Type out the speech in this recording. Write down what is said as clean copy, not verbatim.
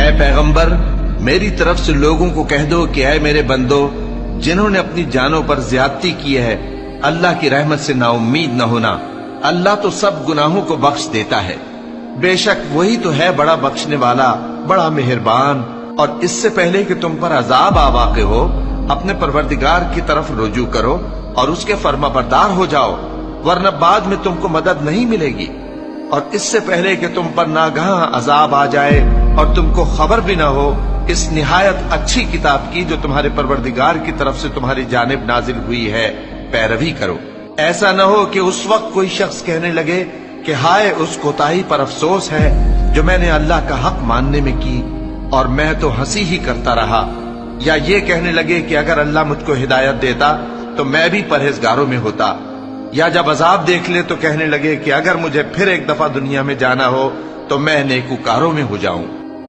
ऐ पैगंबर, मेरी तरफ से लोगों को कह दो कि ऐ मेरे बंदो, जिन्होंने अपनी जानों पर ज्यादती की है, अल्लाह की रहमत से नाउम्मीद न होना। अल्लाह तो सब गुनाहों को बख्श देता है। बेशक वही तो है बड़ा बख्शने वाला, बड़ा मेहरबान। और इससे पहले कि तुम पर अजाब आ वाक़े हो, अपने परवरदिगार की तरफ रुजू करो और उसके फर्माबरदार हो जाओ, वरना बाद में तुमको मदद नहीं मिलेगी। और इससे पहले कि तुम पर नागहां अजाब आ जाए और तुमको खबर भी ना हो, इस निहायत अच्छी किताब की जो तुम्हारे परवरदिगार की तरफ से तुम्हारी जानिब नाजिल हुई है, पैरवी करो। ऐसा न हो कि उस वक्त कोई शख्स कहने लगे कि हाय उस कोताही पर अफसोस है जो मैंने अल्लाह का हक मानने में की और मैं तो हंसी ही करता रहा। या ये कहने लगे कि अगर अल्लाह मुझको हिदायत देता तो मैं भी परहेजगारों में होता। या जब अजाब देख ले तो कहने लगे कि अगर मुझे फिर एक दफा दुनिया में जाना हो तो मैं नेकूकारों में हो जाऊं।